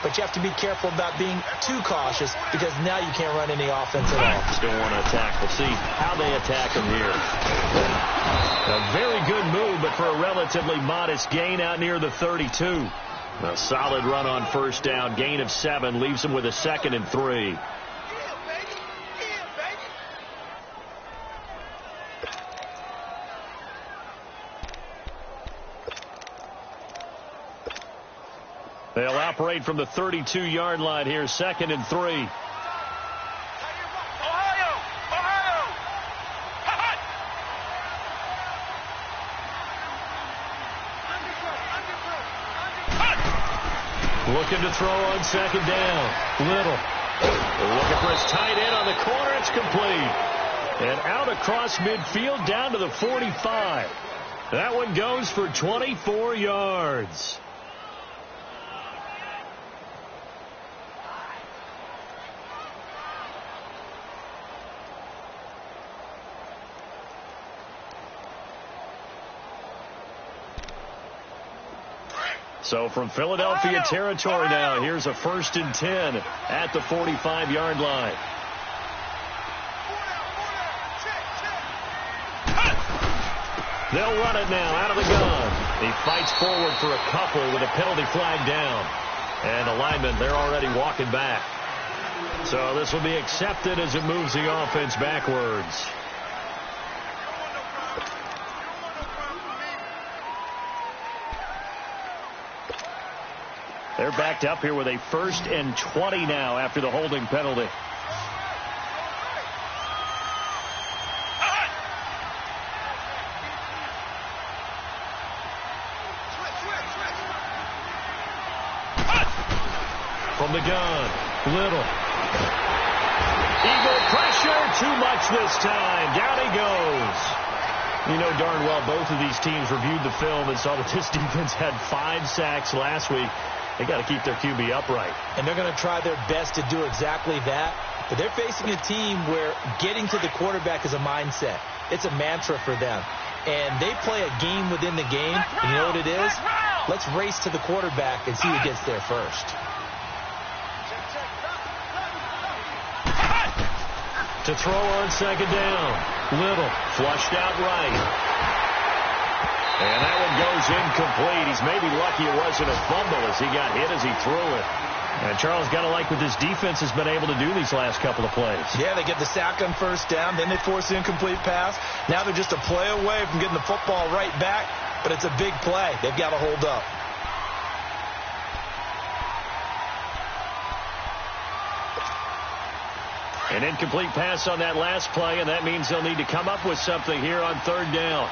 but you have to be careful about being too cautious because now you can't run any offense at all. Still want to attack. We'll see how they attack him here. A very good move, but for a relatively modest gain out near the 32. A solid run on first down. Gain of 7 leaves him with a 2nd and 3. They'll operate from the 32-yard line here, 2nd and 3. Looking to throw on 2nd down. Little. Looking for his tight end on the corner. It's complete. And out across midfield down to the 45. That one goes for 24 yards. So from Philadelphia territory now, here's a 1st and 10 at the 45-yard line. They'll run it now out of the gun. He fights forward for a couple with a penalty flag down. And the linemen, they're already walking back. So this will be accepted as it moves the offense backwards. They're backed up here with a 1st and 20 now after the holding penalty. From the gun, Little. Eagle pressure, too much this time. Down he goes. You know darn well both of these teams reviewed the film and saw that this defense had 5 sacks last week. They got to keep their QB upright. And they're going to try their best to do exactly that. But they're facing a team where getting to the quarterback is a mindset. It's a mantra for them. And they play a game within the game. And you know what it is? Let's race to the quarterback and see who gets there first. To throw on 2nd down. Little flushed out right. And that one goes incomplete. He's maybe lucky it wasn't a fumble as he got hit as he threw it. And Charles, got to like what this defense has been able to do these last couple of plays. Yeah, they get the sack on 1st down, then they force the incomplete pass. Now they're just a play away from getting the football right back, but it's a big play. They've got to hold up. An incomplete pass on that last play, and that means they'll need to come up with something here on 3rd down.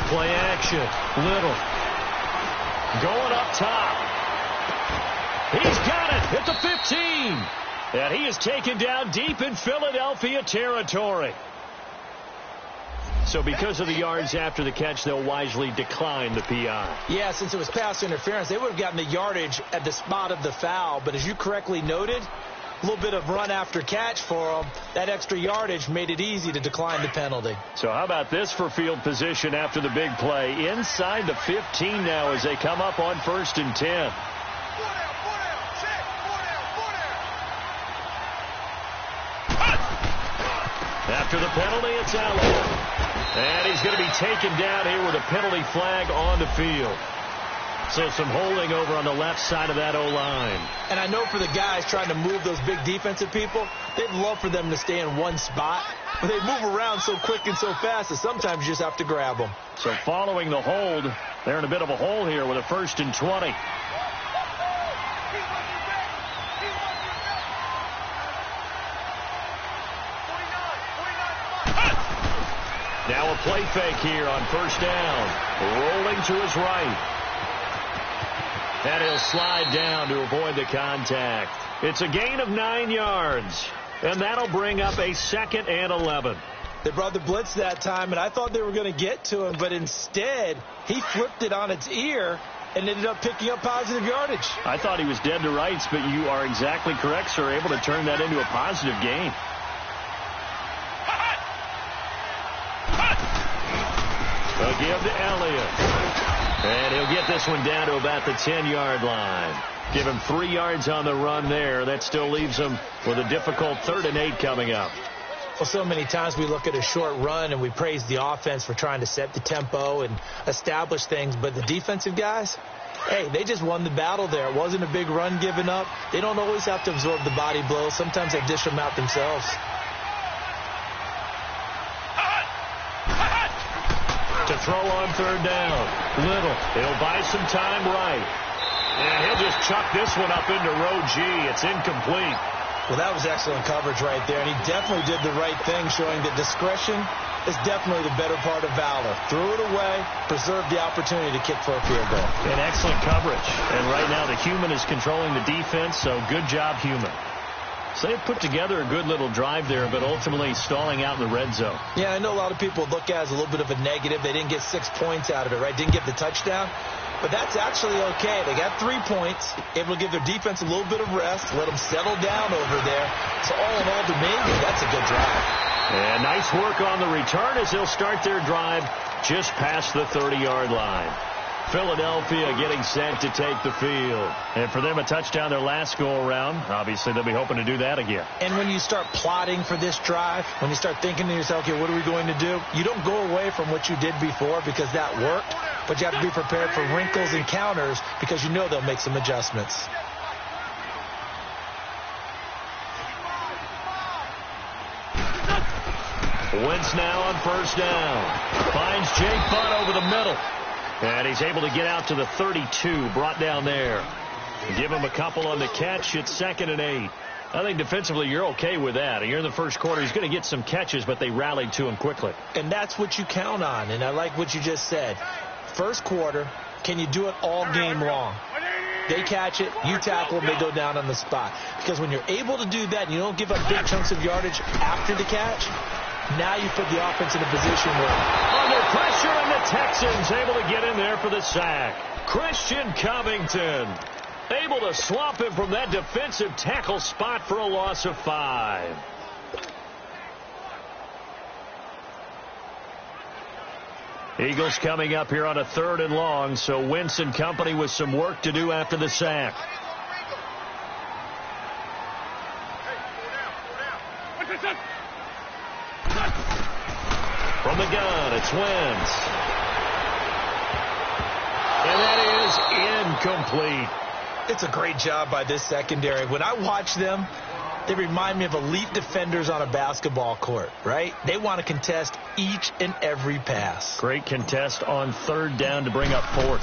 Play action. Little. Going up top. He's got it at the 15. And he is taken down deep in Philadelphia territory. So because of the yards after the catch, they'll wisely decline the PI. Yeah, since it was pass interference, they would have gotten the yardage at the spot of the foul. But as you correctly noted, a little bit of run after catch for them. That extra yardage made it easy to decline the penalty. So how about this for field position after the big play? Inside the 15 now as they come up on 1st and 10. After the penalty, it's Allen. And he's going to be taken down here with a penalty flag on the field. So some holding over on the left side of that O-line. And I know for the guys trying to move those big defensive people, they'd love for them to stay in one spot. But they move around so quick and so fast that sometimes you just have to grab them. So following the hold, they're in a bit of a hole here with a 1st and 20. Now a play fake here on 1st down. Rolling to his right. And he'll slide down to avoid the contact. It's a gain of 9 yards. And that'll bring up a 2nd and 11. They brought the blitz that time, and I thought they were going to get to him, but instead, he flipped it on its ear and ended up picking up positive yardage. I thought he was dead to rights, but you are exactly correct, sir. Able to turn that into a positive gain. They'll give to Elliott. And he'll get this one down to about the 10-yard line. Give him 3 yards on the run there. That still leaves him with a difficult 3rd and 8 coming up. Well, so many times we look at a short run and we praise the offense for trying to set the tempo and establish things. But the defensive guys, hey, they just won the battle there. It wasn't a big run given up. They don't always have to absorb the body blows. Sometimes they dish them out themselves. To throw on 3rd down. Little. He'll buy some time right. And he'll just chuck this one up into row G. It's incomplete. Well, that was excellent coverage right there. And he definitely did the right thing, showing that discretion is definitely the better part of valor. Threw it away, preserved the opportunity to kick for a field goal. And excellent coverage. And right now the human is controlling the defense, so good job, human. So they put together a good little drive there, but ultimately stalling out in the red zone. Yeah, I know a lot of people look at it as a little bit of a negative. They didn't get 6 points out of it, right? Didn't get the touchdown. But that's actually okay. They got 3 points, able to give their defense a little bit of rest, let them settle down over there. So all in all, to me, that's a good drive. And nice work on the return as they'll start their drive just past the 30-yard line. Philadelphia getting set to take the field. And for them, a touchdown their last go-around. Obviously, they'll be hoping to do that again. And when you start plotting for this drive, when you start thinking to yourself, okay, what are we going to do? You don't go away from what you did before because that worked, but you have to be prepared for wrinkles and counters because you know they'll make some adjustments. Wentz now on 1st down. Finds Jake Butt over the middle. And he's able to get out to the 32, brought down there. Give him a couple on the catch. It's 2nd and 8. I think defensively you're okay with that. You're in the first quarter. He's going to get some catches, but they rallied to him quickly. And that's what you count on, and I like what you just said. First quarter, can you do it all game long? They catch it, you tackle them, they go down on the spot. Because when you're able to do that and you don't give up big chunks of yardage after the catch, now you put the offense in a position where under pressure, and the Texans able to get in there for the sack. Christian Covington able to swamp him from that defensive tackle spot for a loss of 5. Eagles coming up here on a 3rd and long, so Wentz and company with some work to do after the sack. From the gun, it's Wentz. And that is incomplete. It's a great job by this secondary. When I watch them, they remind me of elite defenders on a basketball court, right? They want to contest each and every pass. Great contest on 3rd down to bring up 4th.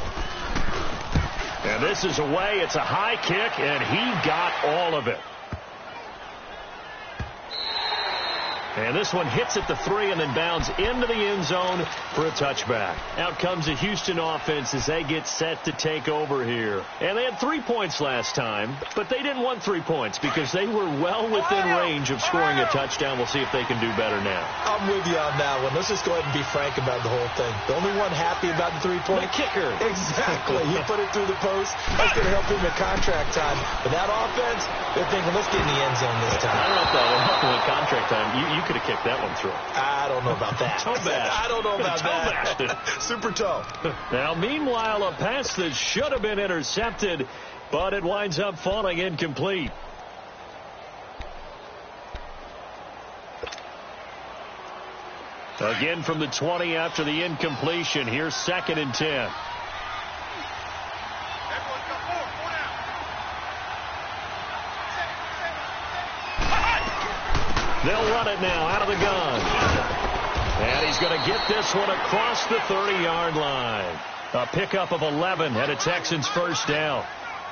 And this is away. It's a high kick, and he got all of it. And this one hits at the 3 and then bounds into the end zone for a touchback. Out comes the Houston offense as they get set to take over here. And they had 3 points last time, but they didn't want 3 points because they were well within range of scoring a touchdown. We'll see if they can do better now. I'm with you on that one. Let's just go ahead and be frank about the whole thing. The only one happy about the 3-point kicker. Exactly. He put it through the post. That's going to help him in contract time. But that offense, they're thinking, let's get in the end zone this time. I don't know if that would help him with contract time. You could have kicked that one through. I don't know about that. Toe bash. I don't know about that. Super toe. Now, meanwhile, a pass that should have been intercepted, but it winds up falling incomplete. Again from the 20 after the incompletion. Here's 2nd and 10. They'll run it now out of the gun. And he's going to get this one across the 30-yard line. A pickup of 11 and a Texans 1st down.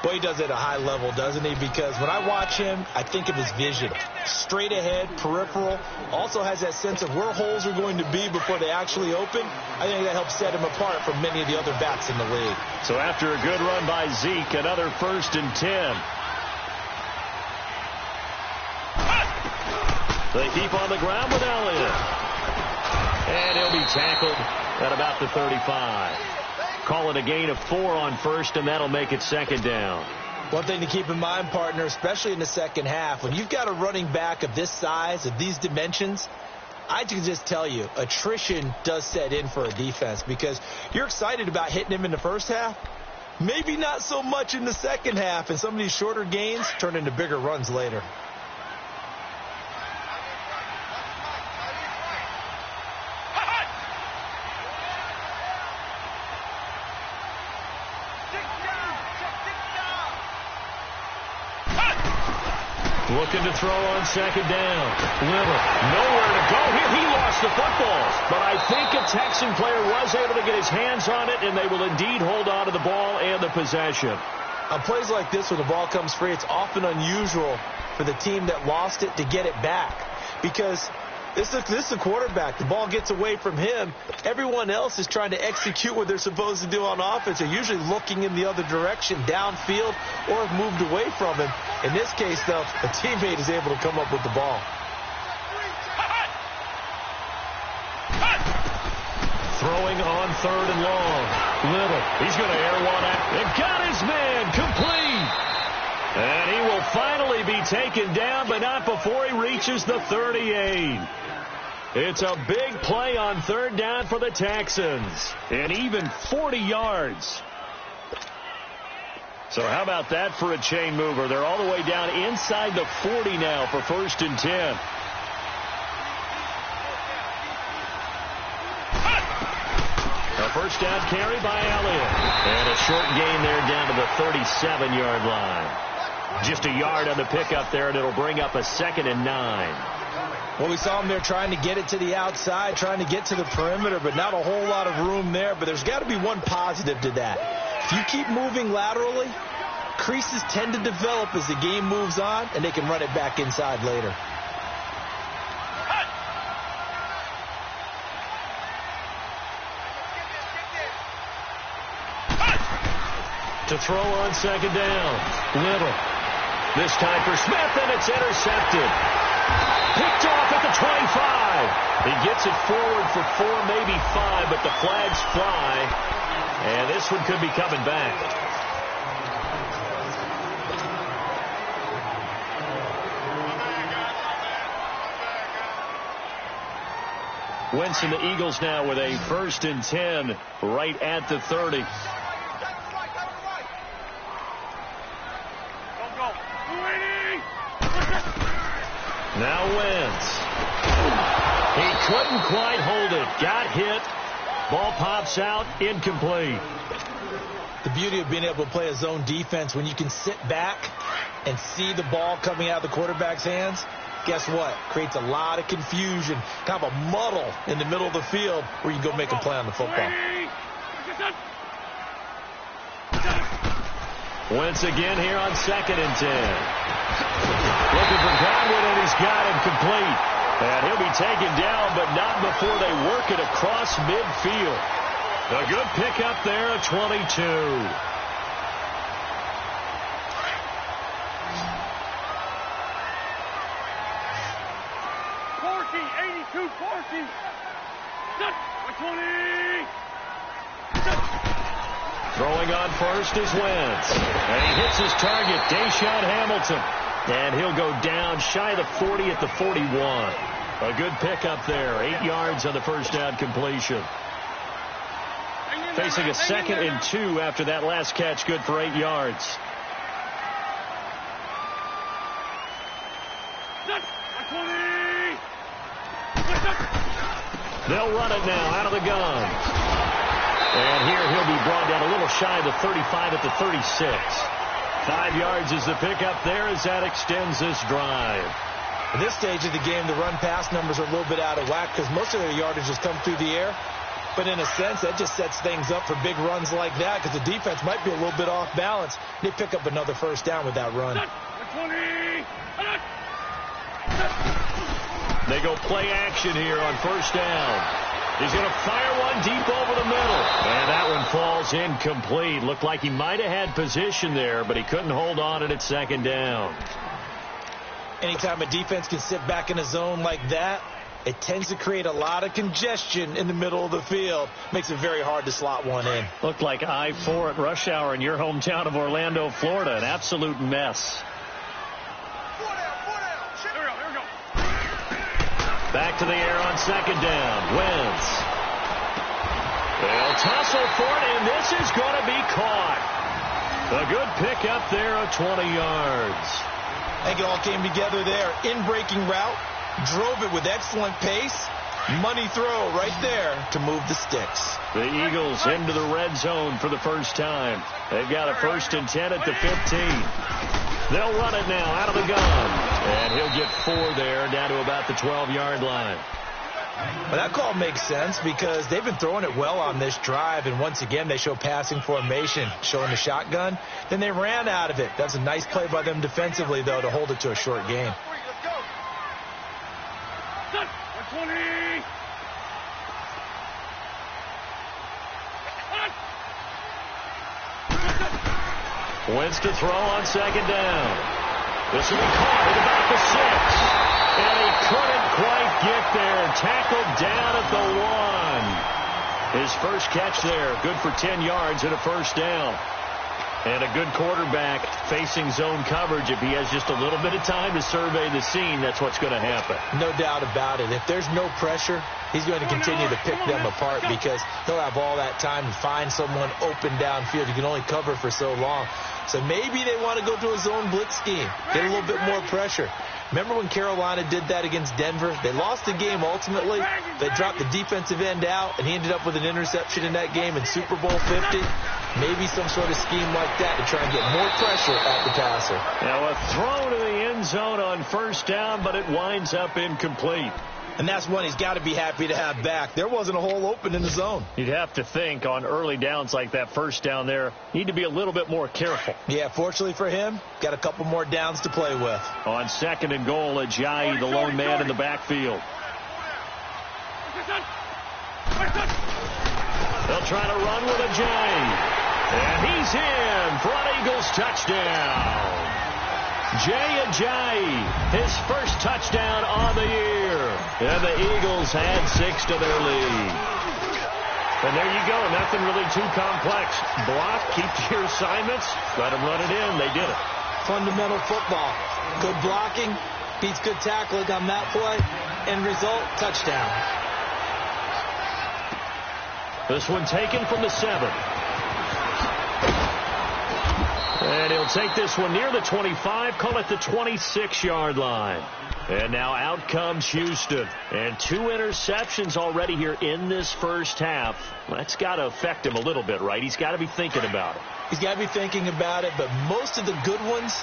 Boy, he does it at a high level, doesn't he? Because when I watch him, I think of his vision. Straight ahead, peripheral. Also has that sense of where holes are going to be before they actually open. I think that helps set him apart from many of the other backs in the league. So after a good run by Zeke, another 1st and 10. They keep on the ground with Elliott. And he'll be tackled at about the 35. call it a gain of 4 on first, and that'll make it second down. One thing to keep in mind, partner, especially in the second half, when you've got a running back of this size, of these dimensions, I can just tell you, attrition does set in for a defense because you're excited about hitting him in the first half. Maybe not so much in the second half, and some of these shorter gains turn into bigger runs later. Looking to throw on second down. Little, nowhere to go here. He lost the football. But I think a Texan player was able to get his hands on it, and they will indeed hold on to the ball and the possession. On plays like this, when the ball comes free, it's often unusual for the team that lost it to get it back. Because this is a quarterback. The ball gets away from him. Everyone else is trying to execute what they're supposed to do on offense. They're usually looking in the other direction, downfield, or have moved away from him. In this case, though, a teammate is able to come up with the ball. Throwing on third and long. Little. He's going to air one out. And got his man complete. And he will finally be taken down, but not before he reaches the 38. It's a big play on third down for the Texans. And even 40 yards. So how about that for a chain mover? They're all the way down inside the 40 now for 1st and 10. A first down carry by Elliott. And a short gain there down to the 37-yard line. Just a yard on the pickup there, and it'll bring up a 2nd and 9. Well, we saw him there trying to get it to the outside, trying to get to the perimeter, but not a whole lot of room there. But there's got to be one positive to that. If you keep moving laterally, creases tend to develop as the game moves on, and they can run it back inside later. To throw on second down. Little. This time for Smith, and it's intercepted. Picked off at the 25. He gets it forward for 4, maybe 5, but the flags fly. And this one could be coming back. Wentz and the Eagles now with a 1st and 10 right at the 30. Now Wentz. He couldn't quite hold it. Got hit. Ball pops out. Incomplete. The beauty of being able to play a zone defense when you can sit back and see the ball coming out of the quarterback's hands, guess what? Creates a lot of confusion, kind of a muddle in the middle of the field where you go make a play on the football. Wentz again here on 2nd and 10. Looking for Godwin, and he's got him complete. And he'll be taken down, but not before they work it across midfield. A good pickup there at 22. Throwing on first is Wentz. And he hits his target, Deshaun Hamilton. And he'll go down shy of the 40 at the 41. A good pickup there. 8 yards on the first down completion. Facing a 2nd and 2 after that last catch. Good for 8 yards. They'll run it now out of the gun. And here he'll be brought down a little shy of the 35 at the 36. 5 yards is the pickup there as that extends this drive. At this stage of the game, the run-pass numbers are a little bit out of whack because most of their yardage has come through the air. But in a sense, that just sets things up for big runs like that because the defense might be a little bit off balance. They pick up another first down with that run. They go play action here on first down. He's going to fire one deep over the middle. And that one falls incomplete. Looked like he might have had position there, but he couldn't hold on it at 2nd down. Anytime a defense can sit back in a zone like that, It tends to create a lot of congestion in the middle of the field. Makes it very hard to slot one in. Looked like I-4 at rush hour in your hometown of Orlando, Florida. An absolute mess. Back to the air on second down. Wentz. They'll tussle for it, and this is going to be caught. A good pickup there of 20 yards. I think it all came together there. In-breaking route. Drove it with excellent pace. Money throw right there to move the sticks. The Eagles into the red zone for the first time. They've got a 1st and 10 at the 15. They'll run it now out of the gun. And he'll get 4 there, down to about the 12-yard line. Well, that call makes sense because they've been throwing it well on this drive, and once again they show passing formation, showing the shotgun. Then they ran out of it. That's a nice play by them defensively, though, to hold it to a short gain. Wentz to throw on second down. This will be caught at about the 6. And he couldn't quite get there. Tackled down at the 1. His first catch there. Good for 10 yards and a first down. And a good quarterback facing zone coverage. If he has just a little bit of time to survey the scene, that's what's going to happen. No doubt about it. If there's no pressure, he's going to continue to pick them apart because he'll have all that time to find someone open downfield. You can only cover for so long. So maybe they want to go to a zone blitz scheme, get a little bit more pressure. Remember when Carolina did that against Denver? They lost the game ultimately. They dropped the defensive end out, and he ended up with an interception in that game in Super Bowl 50. Maybe some sort of scheme like that to try and get more pressure at the passer. Now a throw to the end zone on first down, but it winds up incomplete. And that's one he's got to be happy to have back. There wasn't a hole open in the zone. You'd have to think on early downs like that first down there, need to be a little bit more careful. Yeah, fortunately for him, got a couple more downs to play with. On second and goal, Ajayi, the lone man in the backfield. They'll try to run with Ajayi. And he's in for an Eagles touchdown. Jay Ajayi, his first touchdown on the year. And the Eagles add 6 to their lead. And there you go. Nothing really too complex. Block, keep to your assignments, let them run it in. They did it. Fundamental football. Good blocking, beats good tackling on that play. End result, touchdown. This one taken from the 7. And he'll take this one near the 25, call it the 26-yard line. And now out comes Houston. And 2 interceptions already here in this first half. That's got to affect him a little bit, right? He's got to be thinking about it. He's got to be thinking about it, but most of the good ones,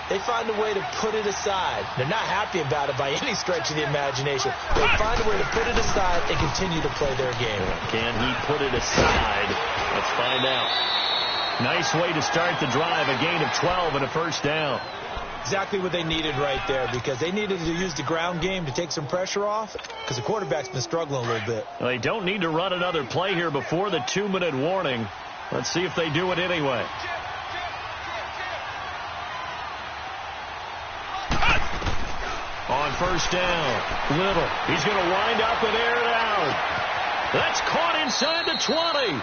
they find a way to put it aside. They're not happy about it by any stretch of the imagination. They find a way to put it aside and continue to play their game. Can he put it aside? Let's find out. Nice way to start the drive, a gain of 12 and a first down. Exactly what they needed right there because they needed to use the ground game to take some pressure off because the quarterback's been struggling a little bit. They don't need to run another play here before the 2-minute warning. Let's see if they do it anyway. On first down, Little. He's going to wind up and air it out. That's caught inside the 20.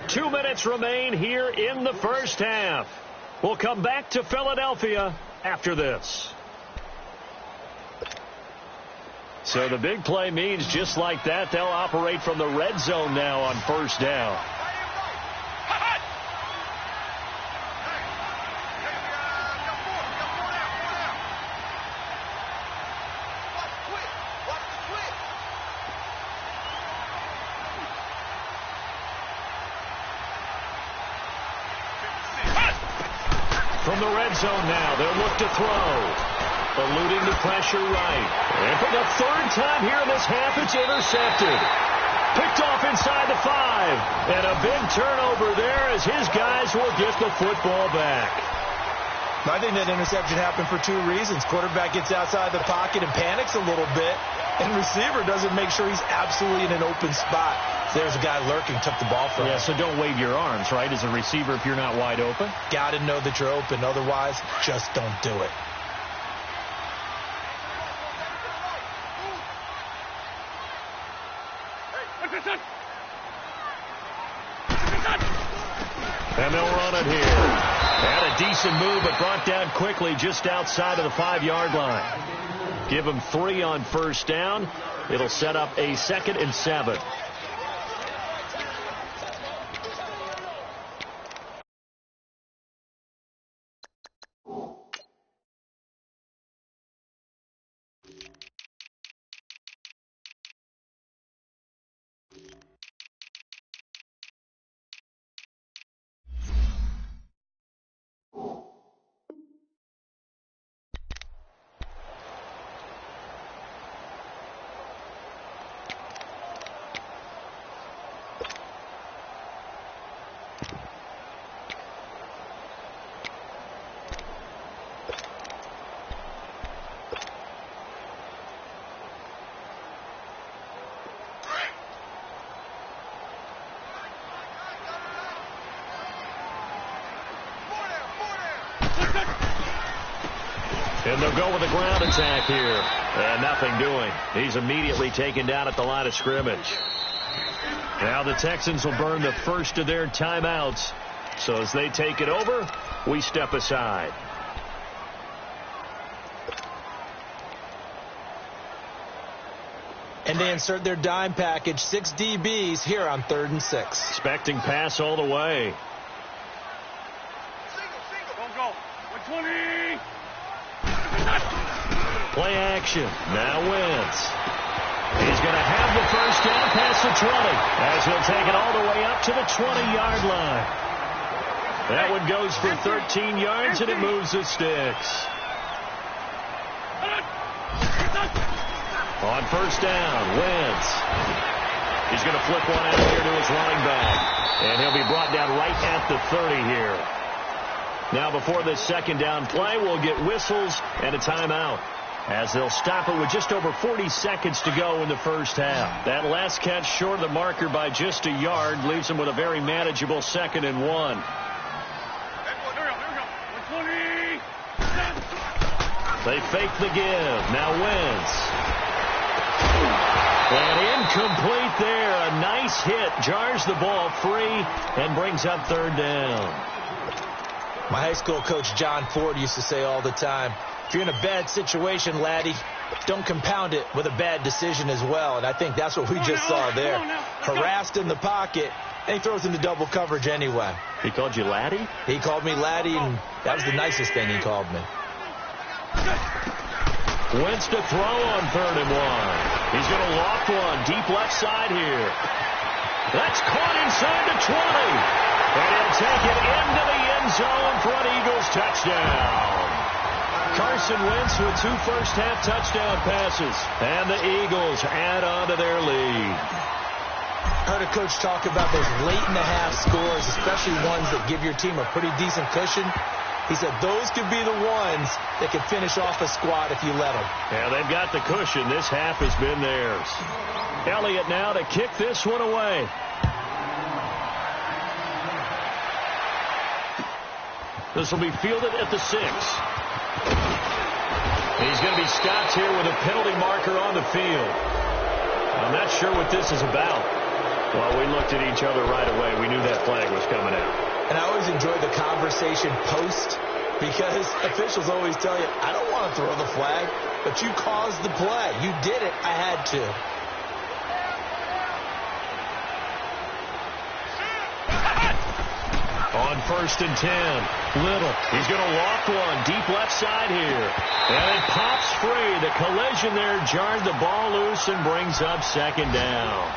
2 minutes remain here in the first half. We'll come back to Philadelphia after this. So the big play means just like that, they'll operate from the red zone now on first down. From the red zone now, they'll look to throw. Eluding the pressure right. And for the 3rd time here in this half, it's intercepted. Picked off inside the 5. And a big turnover there as his guys will get the football back. I think that interception happened for 2 reasons. Quarterback gets outside the pocket and panics a little bit. And receiver doesn't make sure he's absolutely in an open spot. There's a guy lurking, took the ball from him. Yeah, so don't wave your arms, right, as a receiver if you're not wide open. Got to know that you're open. Otherwise, just don't do it. decent move, but brought down quickly just outside of the 5-yard line. Give him 3 on first down. It'll set up a 2nd and 7. And they'll go with a ground attack here. And nothing doing. He's immediately taken down at the line of scrimmage. Now the Texans will burn the first of their timeouts. So as they take it over, we step aside. And they insert their dime package, 6 DBs here on 3rd and 6. Expecting pass all the way. Go. 120. Play action. Now Wentz. He's going to have the first down past the 20. As he'll take it all the way up to the 20-yard line. That one goes for 13 yards, and it moves the sticks. On first down, Wentz. He's going to flip one out here to his running back. And he'll be brought down right at the 30 here. Now before this second down play, we'll get whistles and a timeout, as they'll stop it with just over 40 seconds to go in the first half. That last catch short of the marker by just a yard leaves them with a very manageable 2nd and 1. They fake the give. Now Wentz. And incomplete there. A nice hit. Jars the ball free and brings up 3rd down. My high school coach, John Ford, used to say all the time, if you're in a bad situation, laddie, don't compound it with a bad decision as well. And I think that's what we just saw there. Harassed in the pocket, and he throws into double coverage anyway. He called you laddie? He called me laddie, and that was the nicest thing he called me. Wentz to throw on 3rd and 1. He's going to loft one deep left side here. That's caught inside the 20. And he'll take it into the end zone for an Eagles touchdown. Carson Wentz with 2 first-half touchdown passes. And the Eagles add on to their lead. Heard a coach talk about those late-in-the-half scores, especially ones that give your team a pretty decent cushion. He said those could be the ones that could finish off a squad if you let them. Yeah, they've got the cushion. This half has been theirs. Elliott now to kick this one away. This will be fielded at the 6. He's going to be stopped here with a penalty marker on the field. I'm not sure what this is about. Well, we looked at each other right away. We knew that flag was coming out. And I always enjoy the conversation post, because officials always tell you, I don't want to throw the flag, but you caused the play. You did it. I had to. On 1st and 10, Little. He's going to loft one deep left side here. And it pops free. The collision there jarred the ball loose and brings up 2nd down.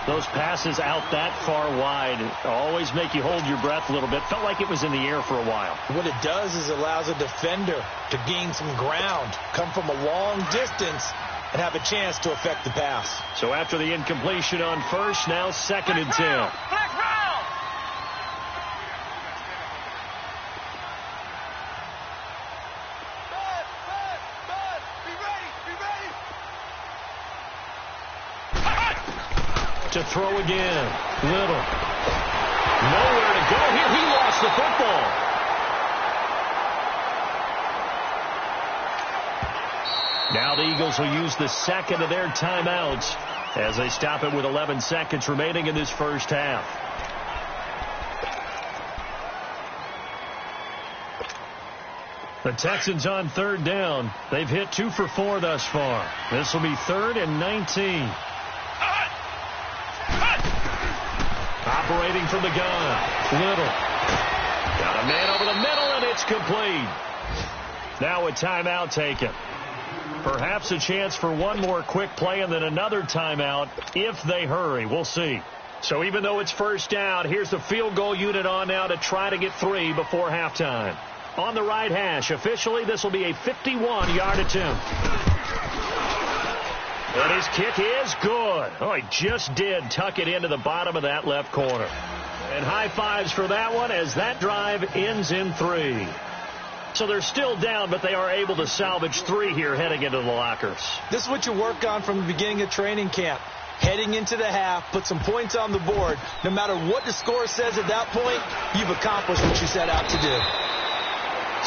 Those passes out that far wide always make you hold your breath a little bit. Felt like it was in the air for a while. What it does is it allows a defender to gain some ground, come from a long distance, and have a chance to affect the pass. So after the incompletion on 1st, now 2nd and 10. To throw again. Little. Nowhere to go here. He lost the football. Now the Eagles will use the 2nd of their timeouts as they stop it with 11 seconds remaining in this first half. The Texans on third down. They've hit 2 for 4 thus far. This will be 3rd and 19. Operating from the gun. Little. Got a man over the middle, and it's complete. Now a timeout taken. Perhaps a chance for one more quick play and then another timeout if they hurry. We'll see. So even though it's first down, here's the field goal unit on now to try to get 3 before halftime. On the right hash, officially, this will be a 51-yard attempt. And his kick is good. Oh, he just did tuck it into the bottom of that left corner. And high fives for that one as that drive ends in 3. So they're still down, but they are able to salvage 3 here heading into the lockers. This is what you work on from the beginning of training camp. Heading into the half, put some points on the board. No matter what the score says at that point, you've accomplished what you set out to do.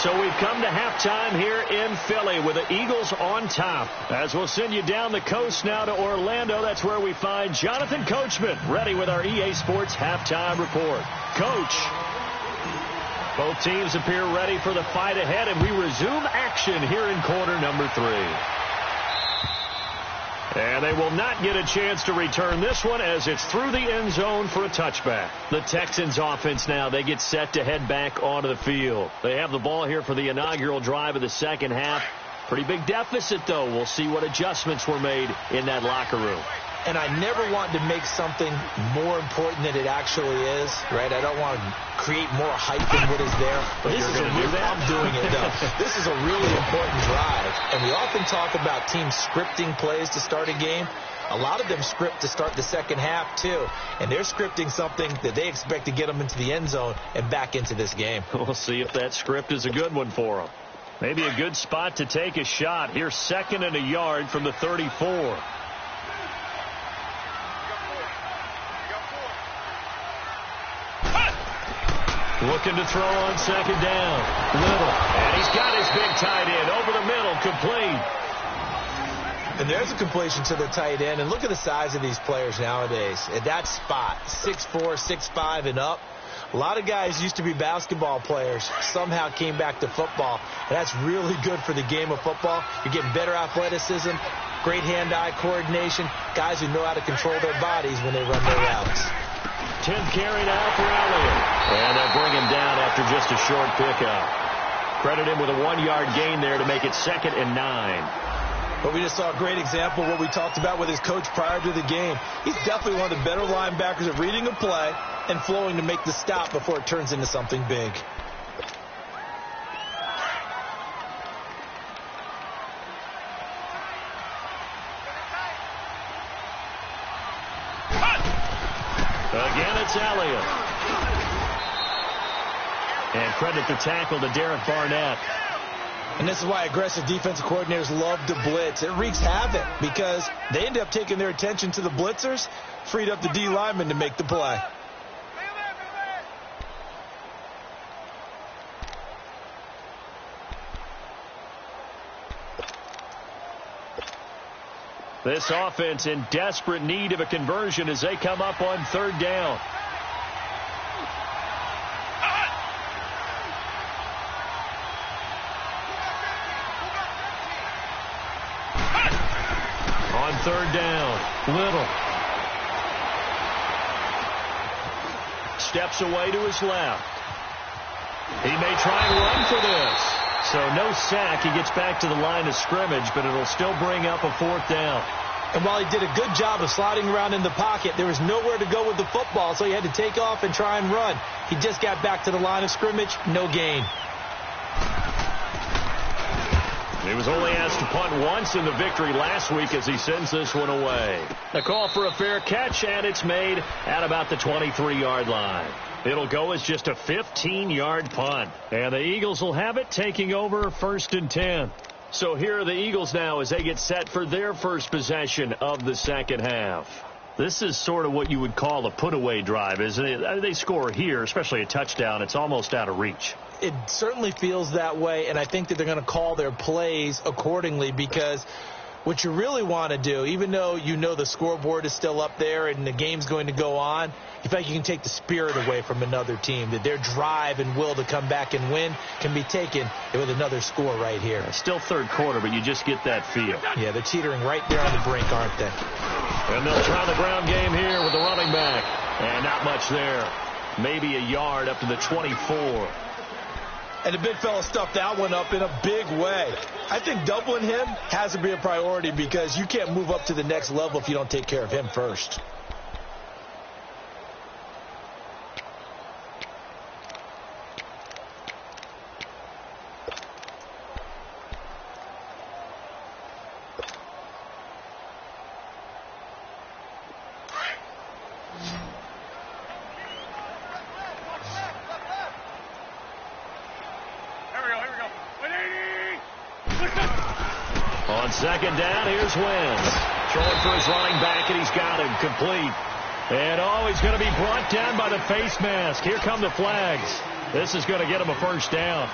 So we've come to halftime here in Philly with the Eagles on top. As we'll send you down the coast now to Orlando, that's where we find Jonathan Coachman ready with our EA Sports halftime report. Coach. Both teams appear ready for the fight ahead, and we resume action here in quarter number 3. And they will not get a chance to return this one as it's through the end zone for a touchback. The Texans offense now, they get set to head back onto the field. They have the ball here for the inaugural drive of the second half. Pretty big deficit, though. We'll see what adjustments were made in that locker room. And I never want to make something more important than it actually is, right? I don't want to create more hype than what is there. But this is I'm doing it, though. This is a really important drive. And we often talk about teams scripting plays to start a game. A lot of them script to start the second half, too. And they're scripting something that they expect to get them into the end zone and back into this game. We'll see if that script is a good one for them. Maybe a good spot to take a shot. Here's 2nd and a yard from the 34. Looking to throw on second down. Little. And he's got his big tight end over the middle, complete. And there's a completion to the tight end. And look at the size of these players nowadays. At that spot, 6'4", 6'5", and up. A lot of guys used to be basketball players, somehow came back to football. And that's really good for the game of football. You're getting better athleticism, great hand-eye coordination, guys who know how to control their bodies when they run their routes. 10th carry now for Elliott. And they'll bring him down after just a short pickup. Credit him with a 1-yard gain there to make it 2nd and 9. But we just saw a great example of what we talked about with his coach prior to the game. He's definitely one of the better linebackers at reading a play and flowing to make the stop before it turns into something big. Again, it's Elliott. And credit the tackle to Derek Barnett. And this is why aggressive defensive coordinators love to blitz. It wreaks havoc because they end up taking their attention to the blitzers, freed up the D lineman to make the play. This offense in desperate need of a conversion as they come up on 3rd down. On 3rd down, Little. Steps away to his left. He may try and run for this. So no sack. He gets back to the line of scrimmage, but it'll still bring up a 4th down. And while he did a good job of sliding around in the pocket, there was nowhere to go with the football, so he had to take off and try and run. He just got back to the line of scrimmage, no gain. He was only asked to punt once in the victory last week as he sends this one away. A call for a fair catch, and it's made at about the 23-yard line. It'll go as just a 15-yard punt. And the Eagles will have it, taking over 1st and 10. So here are the Eagles now as they get set for their first possession of the second half. This is sort of what you would call a put-away drive, isn't it? They score here, especially a touchdown. It's almost out of reach. It certainly feels that way, and I think that they're going to call their plays accordingly because What you really want to do, even though you know the scoreboard is still up there and the game's going to go on, you feel like you can take the spirit away from another team, that their drive and will to come back and win can be taken with another score right here. Still third quarter, but you just get that feel. Yeah, they're teetering right there on the brink, aren't they? And they'll try the ground game here with the running back. And not much there. Maybe a yard up to the 24. And the big fella stuffed that one up in a big way. I think doubling him has to be a priority because you can't move up to the next level if you don't take care of him first. On second down, here's Wentz. Throwing for his running back, and he's got him complete. And, he's going to be brought down by the face mask. Here come the flags. This is going to get him a first down.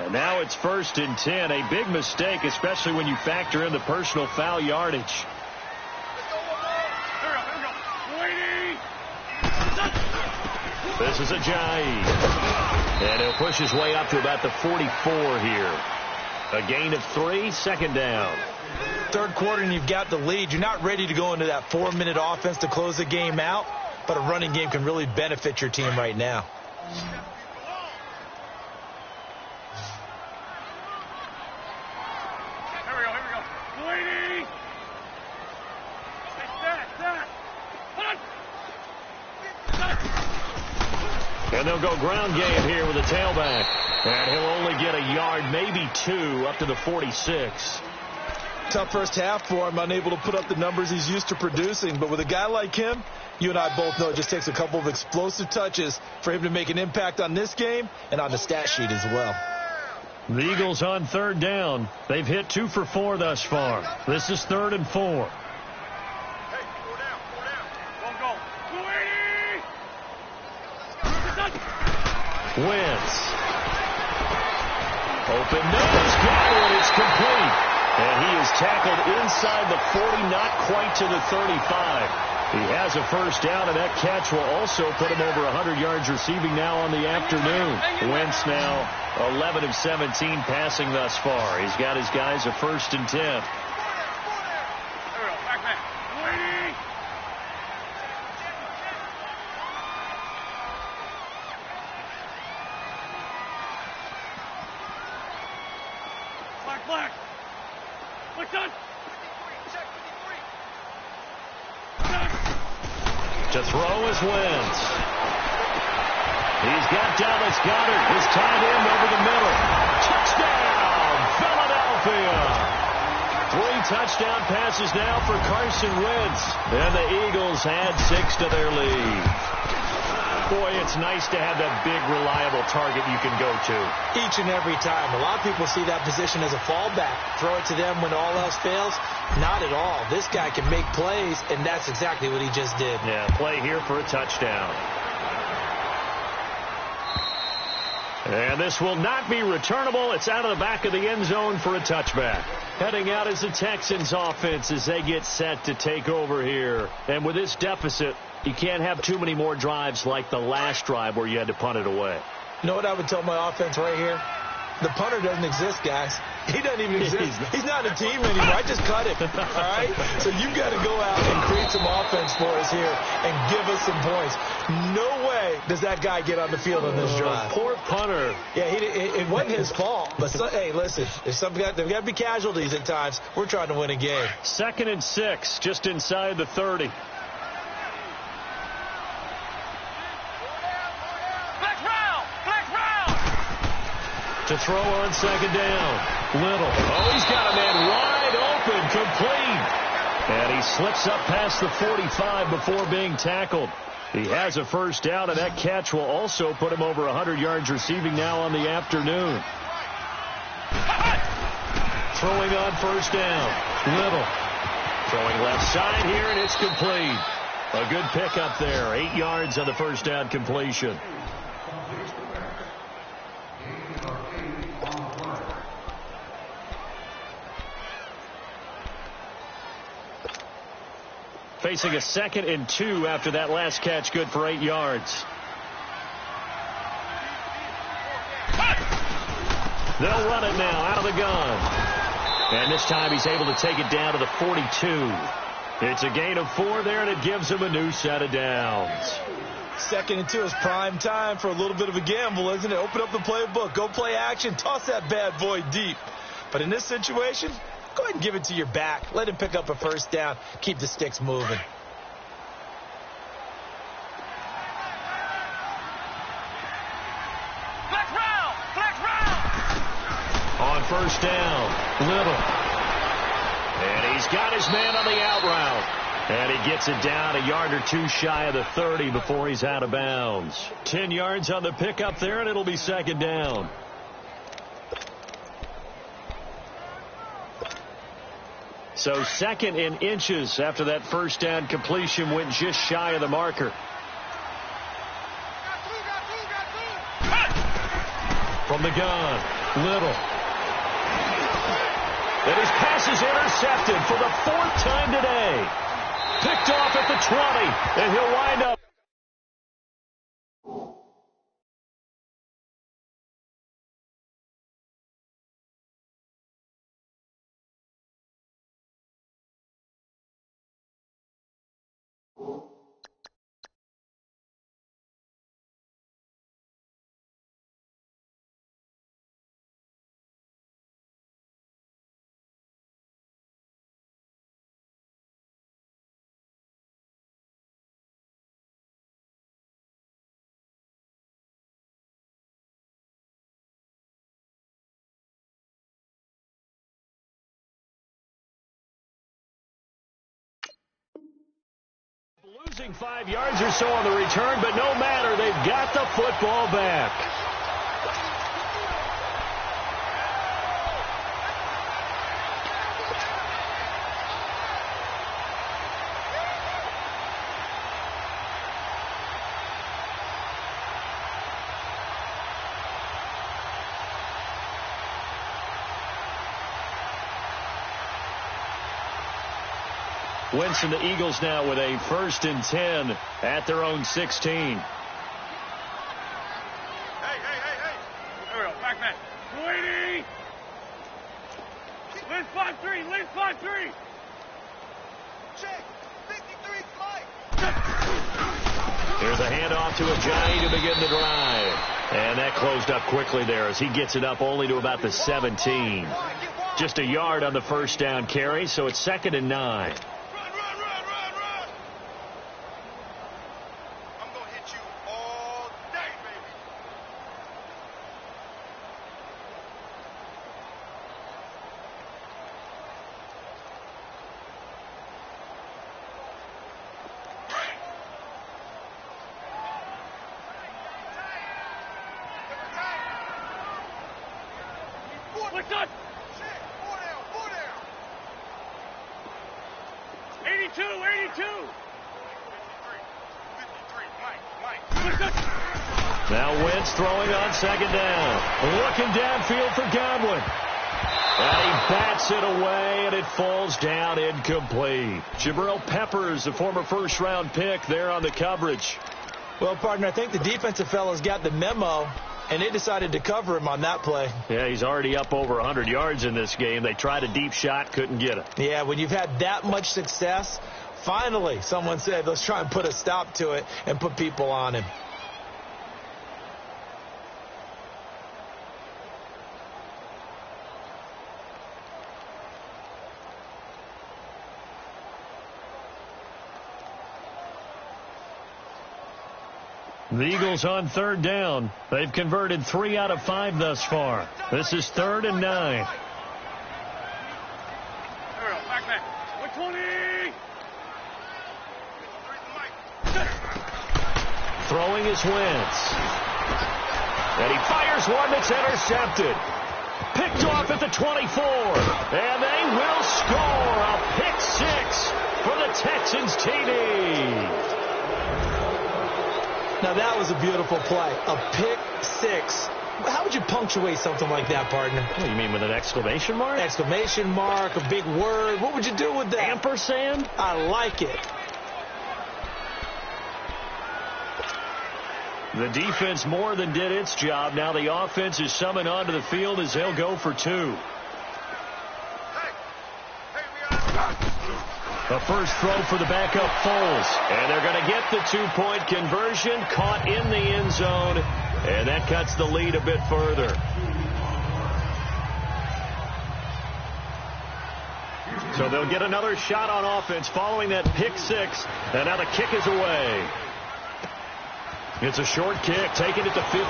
And now it's 1st and 10. A big mistake, especially when you factor in the personal foul yardage. This is Ajayi. And he'll push his way up to about the 44 here. A gain of 3, second down. Third quarter and you've got the lead. You're not ready to go into that 4-minute offense to close the game out, but a running game can really benefit your team right now. And they'll go ground game here with a tailback. And he'll only get a yard, maybe 2, up to the 46. Tough first half for him, unable to put up the numbers he's used to producing. But with a guy like him, you and I both know it just takes a couple of explosive touches for him to make an impact on this game and on the stat sheet as well. The Eagles on third down. They've hit 2 for 4 thus far. This is 3rd and 4. Wentz. Open nose, got it, it's complete. And he is tackled inside the 40, not quite to the 35. He has a first down, and that catch will also put him over 100 yards receiving now on the afternoon. Wentz now 11 of 17 passing thus far. He's got his guys a 1st and 10. To throw is Wentz. He's got Dallas Goedert. His tight end over the middle. Touchdown, Philadelphia. 3 touchdown passes now for Carson Wentz. And the Eagles add 6 to their lead. Boy, it's nice to have that big, reliable target you can go to. Each and every time. A lot of people see that position as a fallback. Throw it to them when all else fails. Not at all. This guy can make plays, and that's exactly what he just did. Yeah, play here for a touchdown. And this will not be returnable. It's out of the back of the end zone for a touchback. Heading out is the Texans offense as they get set to take over here. And with this deficit, you can't have too many more drives like the last drive where you had to punt it away. You know what I would tell my offense right here? The punter doesn't exist, guys. He doesn't even exist. He's not a team anymore. I just cut him. All right? So you've got to go out and create some offense for us here and give us some points. No way does that guy get on the field on this drive. Poor punter. Yeah, it wasn't his fault. But, hey, listen, there's got to be casualties at times. We're trying to win a game. 2nd and 6, just inside the 30. To throw on second down. Little. Oh, he's got a man wide open, complete. And he slips up past the 45 before being tackled. He has a first down, and that catch will also put him over 100 yards receiving now on the afternoon. Throwing on first down. Little. Throwing left side here, and it's complete. A good pickup there. 8 yards on the first down completion. Facing a 2nd and 2 after that last catch, good for 8 yards. They'll run it now out of the gun. And this time he's able to take it down to the 42. It's a gain of 4 there, and it gives him a new set of downs. 2nd and 2 is prime time for a little bit of a gamble, isn't it? Open up the playbook, go play action, toss that bad boy deep. But in this situation, go ahead and give it to your back. Let him pick up a first down. Keep the sticks moving. On first down, Little. And he's got his man on the out route. And he gets it down a yard or 2 shy of the 30 before he's out of bounds. 10 yards on the pickup there, and it'll be 2nd down. So 2nd in inches after that first down completion went just shy of the marker. From the gun, Little. And his pass is intercepted for the 4th time today. Picked off at the 20, and he'll wind up. Losing 5 yards or so on the return, but no matter, they've got the football back. Wentz and the Eagles now with a 1st and 10 at their own 16. Hey. There we go. Back man. 280. Lynch 5-3. Check. 53 flight. Here's a handoff to Ajayi to begin the drive. And that closed up quickly there as he gets it up only to about the 17. Just a yard on the first down carry, so it's 2nd and 9. What's up? 82. 53. Mike. Now Wentz throwing on 2nd down. Looking downfield for Godwin. And he bats it away, and it falls down incomplete. Jabril Peppers, the former first-round pick, there on the coverage. Well, partner, I think the defensive fellas got the memo, and they decided to cover him on that play. Yeah, he's already up over 100 yards in this game. They tried a deep shot, couldn't get it. Yeah, when you've had that much success, finally someone said, let's try and put a stop to it and put people on him. The Eagles on 3rd down. They've converted 3 out of 5 thus far. This is 3rd and 9. There we go. Back man. 120. Throwing is Wentz. And he fires one that's intercepted. Picked off at the 24. And they will score a pick 6 for the Texans TD. Now, that was a beautiful play. A pick 6. How would you punctuate something like that, partner? What do you mean, with an exclamation mark? Exclamation mark, a big word. What would you do with that? Ampersand? I like it. The defense more than did its job. Now the offense is summoned onto the field as they'll go for two. The first throw for the backup Foles. And they're going to get the two-point conversion, caught in the end zone, and that cuts the lead a bit further. So they'll get another shot on offense following that pick six, and now the kick is away. It's a short kick, taking it to 15.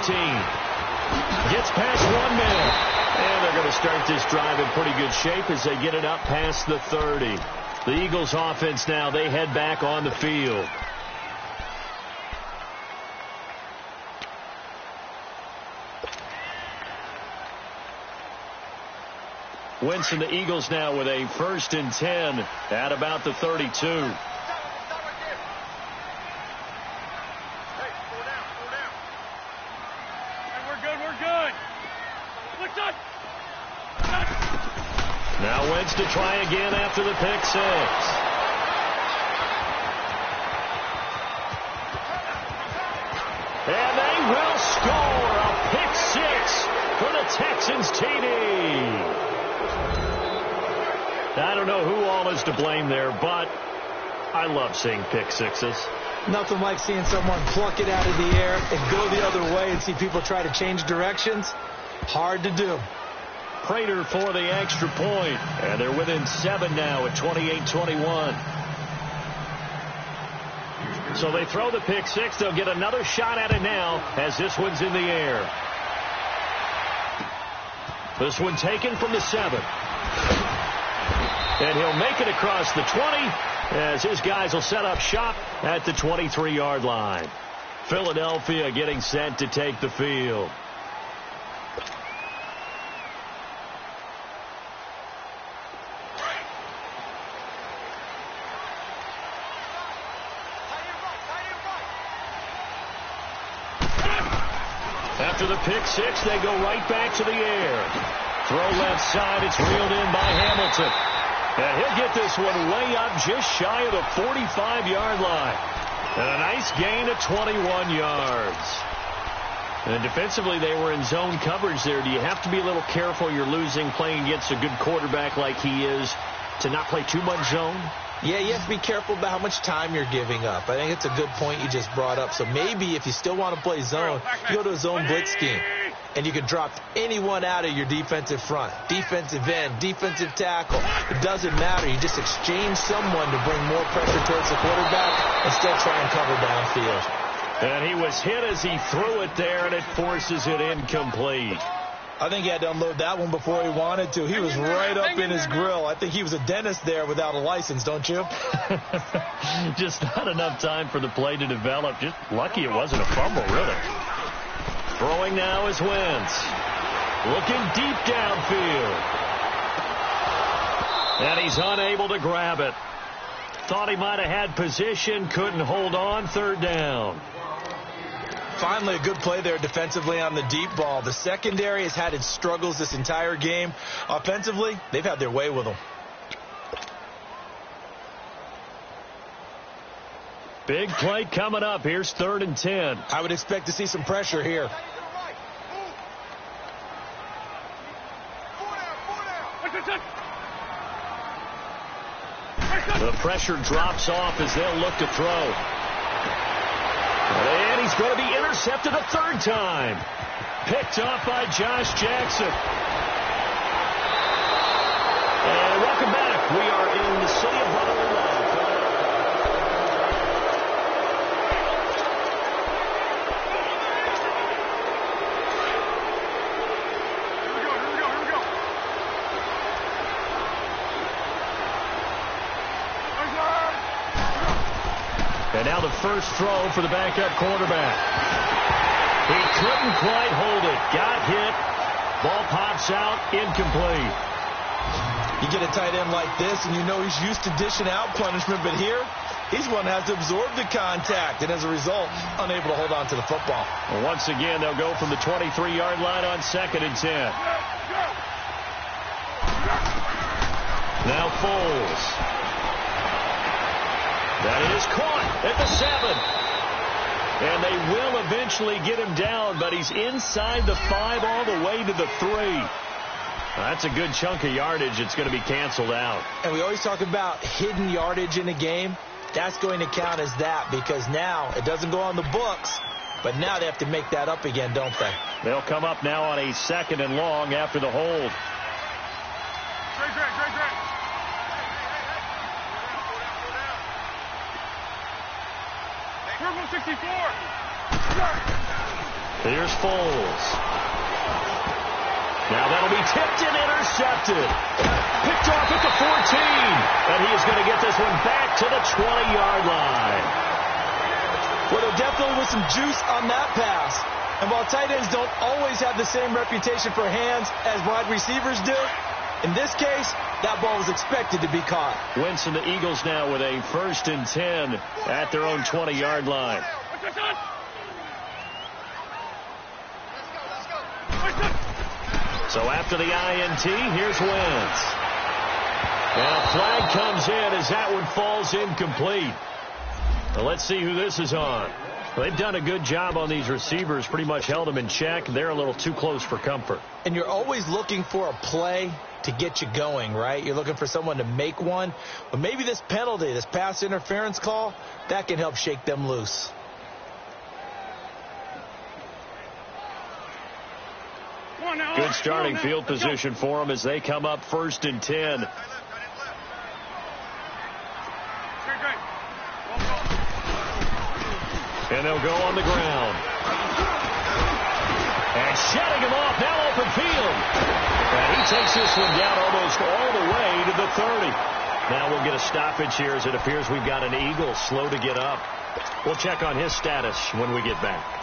Gets past 1 man. And they're going to start this drive in pretty good shape as they get it up past the 30. The Eagles offense now, they head back on the field. Wentz and the Eagles now with a 1st and 10 at about the 32. Now Wentz to try again after the pick six. And they will score a pick six for the Texans TD. I don't know who all is to blame there, but I love seeing pick sixes. Nothing like seeing someone pluck it out of the air and go the other way and see people try to change directions. Hard to do. Prater for the extra point, and they're within 7 now at 28-21. So they throw the pick six. They'll get another shot at it now as this one's in the air. This one taken from the 7. And he'll make it across the 20 as his guys will set up shop at the 23-yard line. Philadelphia getting set to take the field. After the pick six, they go right back to the air. Throw left side. It's reeled in by Hamilton. And he'll get this one way up just shy of the 45-yard line. And a nice gain of 21 yards. And defensively, they were in zone coverage there. Do you have to be a little careful? You're losing playing against a good quarterback like he is to not play too much zone? Yeah, you have to be careful about how much time you're giving up. I think it's a good point you just brought up. So maybe if you still want to play zone, you go to a zone blitz scheme. And you can drop anyone out of your defensive front. Defensive end, defensive tackle. It doesn't matter. You just exchange someone to bring more pressure towards the quarterback and still try and cover downfield. And he was hit as he threw it there, and it forces it incomplete. I think he had to unload that one before he wanted to. He was right up in his grill. I think he was a dentist there without a license, don't you? Just not enough time for the play to develop. Just lucky it wasn't a fumble, really. Throwing now is Wentz. Looking deep downfield. And he's unable to grab it. Thought he might have had position, couldn't hold on, 3rd down. Finally, a good play there defensively on the deep ball. The secondary has had its struggles this entire game. Offensively, they've had their way with them. Big play coming up. Here's 3rd and 10. I would expect to see some pressure here. The pressure drops off as they'll look to throw. And he's going to be intercepted a 3rd time. Picked off by Josh Jackson. And welcome back. We are in the city of Brotherly Love. And now the first throw for the backup quarterback. He couldn't quite hold it. Got hit. Ball pops out. Incomplete. You get a tight end like this, and you know he's used to dishing out punishment, but here, he's one that has to absorb the contact, and as a result, unable to hold on to the football. Well, once again, they'll go from the 23-yard line on 2nd and 10. Now Foles. That is caught at the 7. And they will eventually get him down, but he's inside the 5 all the way to the 3. That's a good chunk of yardage. It's going to be canceled out. And we always talk about hidden yardage in a game. That's going to count as that because now it doesn't go on the books, but now they have to make that up again, don't they? They'll come up now on a 2nd and long after the hold. Drag. Purple 64. Here's Foles. Now that'll be tipped and intercepted. Picked off at the 14. And he is going to get this one back to the 20-yard line. Well, there definitely was some juice on that pass. And while tight ends don't always have the same reputation for hands as wide receivers do, in this case, that ball was expected to be caught. Wentz and the Eagles now with a 1st and 10 at their own 20-yard line. So after the INT, here's Wentz. And a flag comes in as that one falls incomplete. Well, let's see who this is on. Well, they've done a good job on these receivers, pretty much held them in check. They're a little too close for comfort. And you're always looking for a play to get you going, right? You're looking for someone to make one. But maybe this penalty, this pass interference call, that can help shake them loose. Good starting field position for them as they come up 1st and 10. And they'll go on the ground. And shutting him off, now open field. And he takes this one down almost all the way to the 30. Now we'll get a stoppage here as it appears we've got an Eagle slow to get up. We'll check on his status when we get back.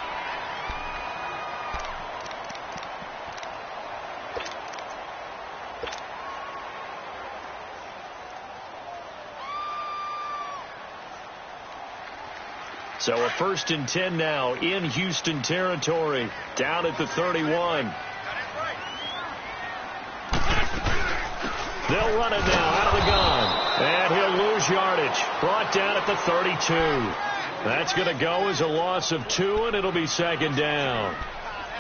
So a 1st and 10 now in Houston territory, down at the 31. They'll run it now out of the gun. And he'll lose yardage. Brought down at the 32. That's going to go as a loss of 2, and it'll be 2nd down.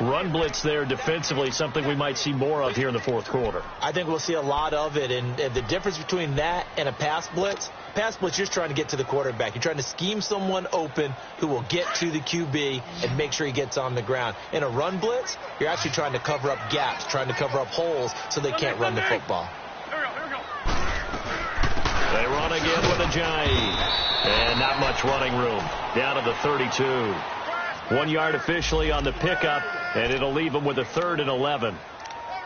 Run blitz there defensively, something we might see more of here in the 4th quarter. I think we'll see a lot of it, and the difference between that and a pass blitz, you're just trying to get to the quarterback. You're trying to scheme someone open who will get to the QB and make sure he gets on the ground. In a run blitz, you're actually trying to cover up gaps, trying to cover up holes so they can't run the football. Here we go. They run again with a giant. And not much running room. Down to the 32. 1 yard officially on the pickup, and it'll leave them with a 3rd and 11.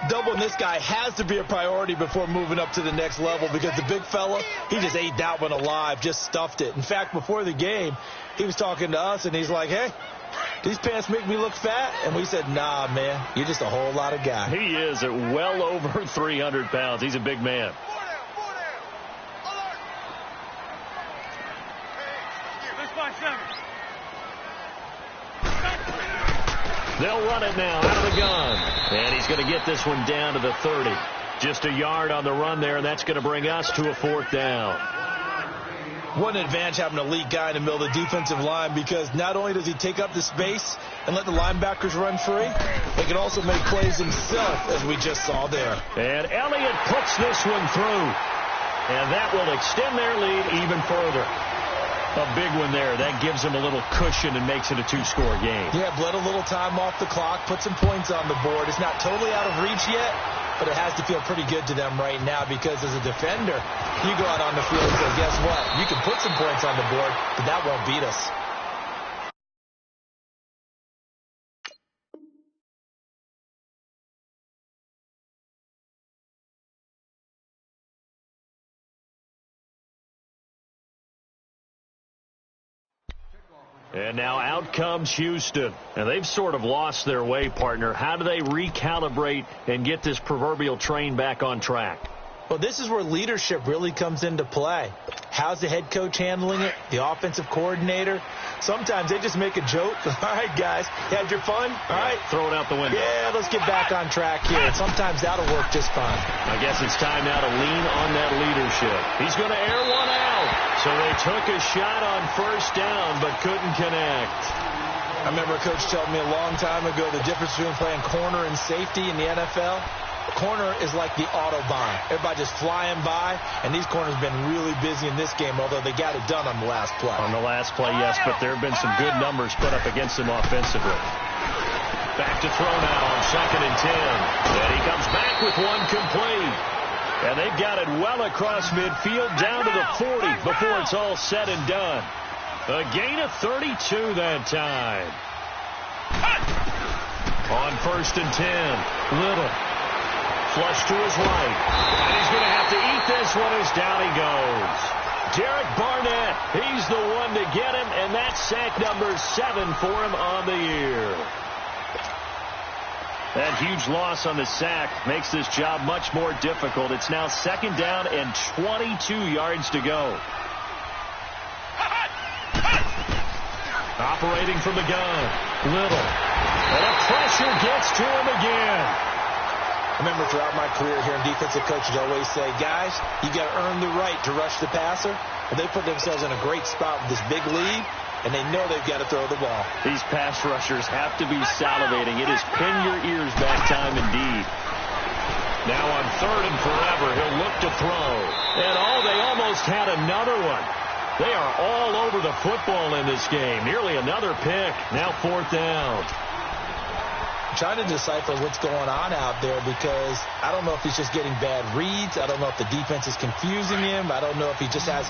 Doubling this guy has to be a priority before moving up to the next level because the big fella, he just ate that one alive, just stuffed it. In fact, before the game, he was talking to us, and he's like, hey, these pants make me look fat? And we said, nah, man, you're just a whole lot of guy. He is at well over 300 pounds. He's a big man. They'll run it now out of the gun. And he's going to get this one down to the 30. Just a yard on the run there, and that's going to bring us to a 4th down. What an advantage having an elite guy in the middle of the defensive line because not only does he take up the space and let the linebackers run free, he can also make plays himself, as we just saw there. And Elliott puts this one through. And that will extend their lead even further. A big one there. That gives them a little cushion and makes it a 2-score game. Yeah, bled a little time off the clock, put some points on the board. It's not totally out of reach yet, but it has to feel pretty good to them right now because as a defender, you go out on the field and say, guess what? You can put some points on the board, but that won't beat us. And now out comes Houston. And they've sort of lost their way, partner. How do they recalibrate and get this proverbial train back on track? Well, this is where leadership really comes into play. How's the head coach handling it? The offensive coordinator? Sometimes they just make a joke. All right, guys, you had your fun? All right. Throw it out the window. Yeah, let's get back on track here. And sometimes that'll work just fine. I guess it's time now to lean on that leadership. He's going to air one out. So they took a shot on 1st down but couldn't connect. I remember a coach telling me a long time ago the difference between playing corner and safety in the NFL. Corner is like the Autobahn. Everybody just flying by, and these corners have been really busy in this game, although they got it done on the last play. On the last play, yes, but there have been some good numbers put up against them offensively. Back to throw now on 2nd and 10. And he comes back with one complete. And they've got it well across midfield down to the 40 before it's all said and done. A gain of 32 that time. On 1st and 10, Little. Flush to his right. And he's going to have to eat this one as down he goes. Derek Barnett, he's the one to get him, and that's sack number 7 for him on the year. That huge loss on the sack makes this job much more difficult. It's now 2nd down and 22 yards to go. Operating from the gun, Little. And a pressure gets to him again. I remember throughout my career here in defensive coaches always say, guys, you got to earn the right to rush the passer. And they put themselves in a great spot with this big lead, and they know they've got to throw the ball. These pass rushers have to be salivating. It is pin your ears back time indeed. Now on 3rd and forever, he'll look to throw. And they almost had another one. They are all over the football in this game. Nearly another pick. Now 4th down. Trying to decipher what's going on out there because I don't know if he's just getting bad reads. I don't know if the defense is confusing him. I don't know if he just has,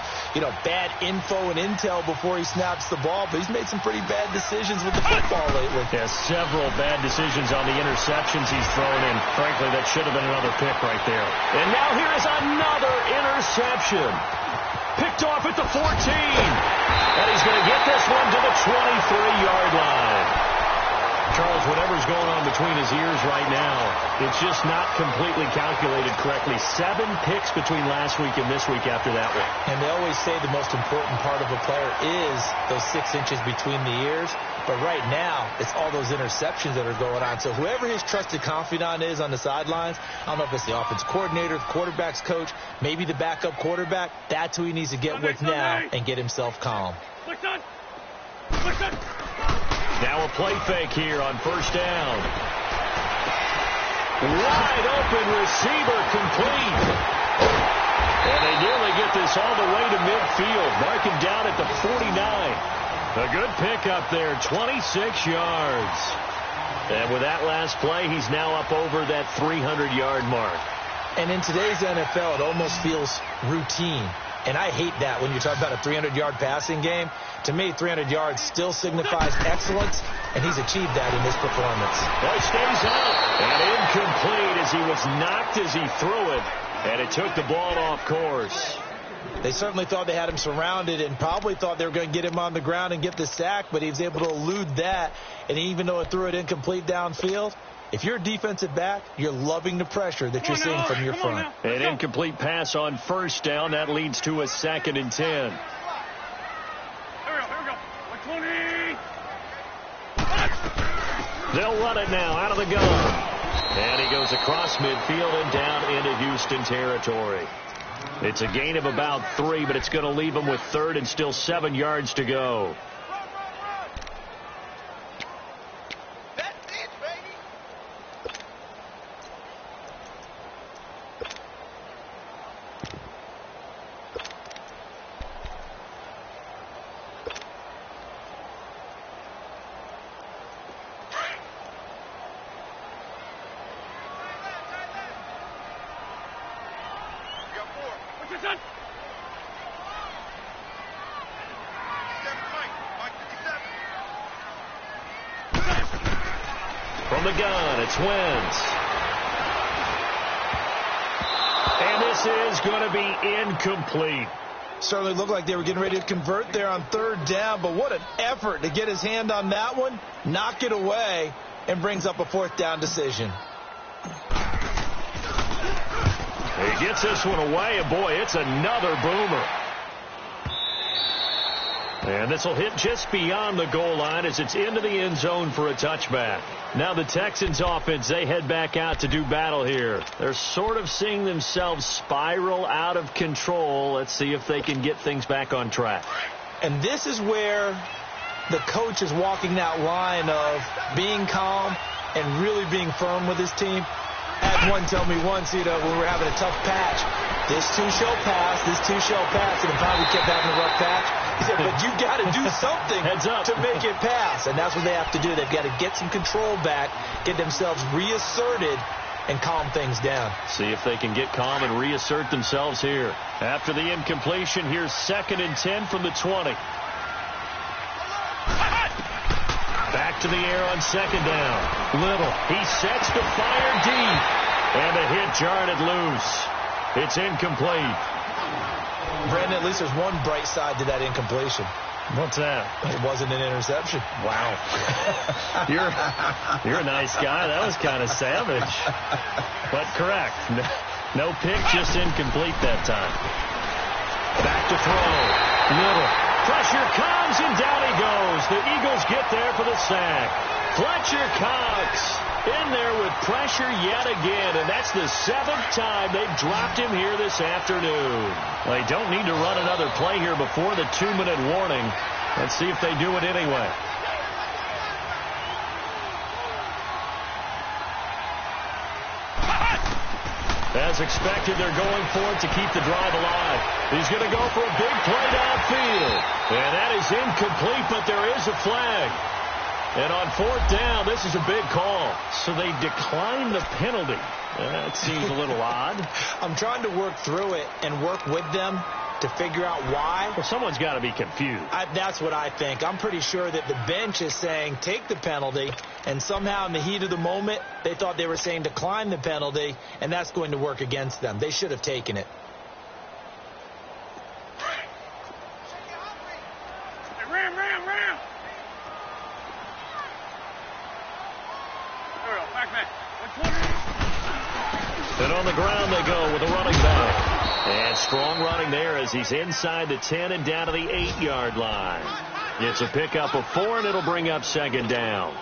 bad info and intel before he snaps the ball. But he's made some pretty bad decisions with the football lately. Yeah, several bad decisions on the interceptions he's thrown in. Frankly, that should have been another pick right there. And now here is another interception. Picked off at the 14. And he's going to get this one to the 23-yard line. Charles, whatever's going on between his ears right now, it's just not completely calculated correctly. 7 picks between last week and this week after that one. And they always say the most important part of a player is those 6 inches between the ears. But right now, it's all those interceptions that are going on. So whoever his trusted confidant is on the sidelines, I don't know if it's the offense coordinator, the quarterback's coach, maybe the backup quarterback, that's who he needs to get with now and get himself calm. Now a play fake here on 1st down. Wide open receiver complete. And they nearly get this all the way to midfield. Mark him down at the 49. A good pickup there, 26 yards. And with that last play, he's now up over that 300-yard mark. And in today's NFL, it almost feels routine. And I hate that when you talk about a 300-yard passing game. To me, 300 yards still signifies excellence, and he's achieved that in this performance. Well, he stays up. And incomplete as he was knocked as he threw it. And it took the ball off course. They certainly thought they had him surrounded and probably thought they were going to get him on the ground and get the sack, but he was able to elude that. And even though it threw it incomplete downfield, if you're a defensive back, you're loving the pressure that you're seeing from your front. An incomplete pass on 1st down. That leads to a 2nd and 10. Here we go. 120. They'll run it now out of the gun. And he goes across midfield and down into Houston territory. It's a gain of about 3, but it's going to leave him with 3rd and still 7 yards to go. From the gun, it's Wentz. And this is going to be incomplete. Certainly looked like they were getting ready to convert there on 3rd down, but what an effort to get his hand on that one, knock it away, and brings up a 4th down decision. He gets this one away, and boy, it's another boomer. And this will hit just beyond the goal line as it's into the end zone for a touchback. Now the Texans offense, they head back out to do battle here. They're sort of seeing themselves spiral out of control. Let's see if they can get things back on track. And this is where the coach is walking that line of being calm and really being firm with his team. I had one tell me once, when we were having a tough patch, this too shall pass, this too shall pass, and the probably kept having a rough patch. He said, but you've got to do something to make it pass, and that's what they have to do. They've got to get some control back, get themselves reasserted, and calm things down. See if they can get calm and reassert themselves here. After the incompletion, here's 2nd and 10 from the 20. Back to the air on 2nd down. Little. He sets to fire deep. And the hit jarred it loose. It's incomplete. Brandon, at least there's one bright side to that incompletion. What's that? It wasn't an interception. Wow. You're a nice guy. That was kind of savage. But correct. No pick, just incomplete that time. Back to throw. Little. Pressure comes, and down he goes. The Eagles get there for the sack. Fletcher Cox in there with pressure yet again, and that's the 7th time they've dropped him here this afternoon. Well, they don't need to run another play here before the 2-minute warning. Let's see if they do it anyway. As expected, they're going for it to keep the drive alive. He's going to go for a big play downfield. And that is incomplete, but there is a flag. And on 4th down, this is a big call. So they decline the penalty. That seems a little odd. I'm trying to work through it and work with them to figure out why. Well, someone's got to be confused. That's what I think. I'm pretty sure that the bench is saying take the penalty, and somehow in the heat of the moment, they thought they were saying decline the penalty, and that's going to work against them. They should have taken it. Hey, ram. There we go, back man. And on the ground they go with a running back. And strong running there as he's inside the 10 and down to the 8-yard line. It's a pickup of 4, and it'll bring up 2nd down.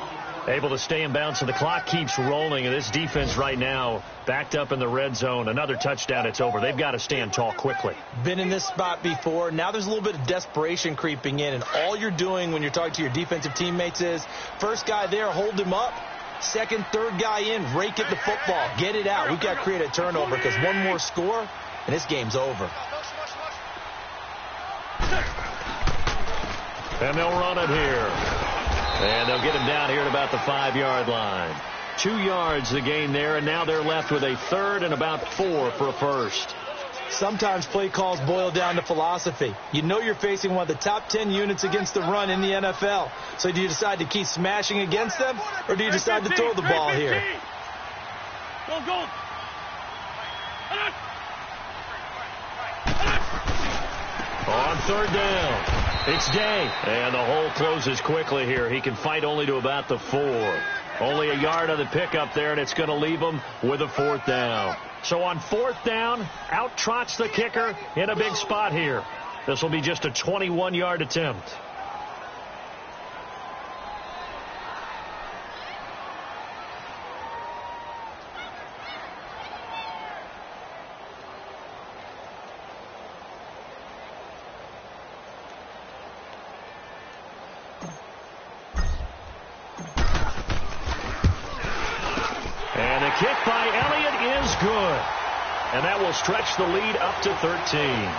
Able to stay in bounds, so the clock keeps rolling, and this defense right now backed up in the red zone. Another touchdown, it's over. They've got to stand tall quickly. Been in this spot before. Now there's a little bit of desperation creeping in, and all you're doing when you're talking to your defensive teammates is first guy there, hold him up. Second, third guy in, rake at the football. Get it out. We've got to create a turnover because one more score, and this game's over. And they'll run it here. And they'll get him down here at about the 5-yard line. 2 yards the gain there, and now they're left with a 3rd and about 4 for a first. Sometimes play calls boil down to philosophy. You know you're facing one of the top 10 units against the run in the NFL. So do you decide to keep smashing against them, or do you decide to throw the ball here? Go. On 3rd down, it's Day. And the hole closes quickly here. He can fight only to about the 4. Only a yard on the pickup there, and it's going to leave him with a 4th down. So on 4th down, out trots the kicker in a big spot here. This will be just a 21-yard attempt. And the kick by Elliott is good. And that will stretch the lead up to 13.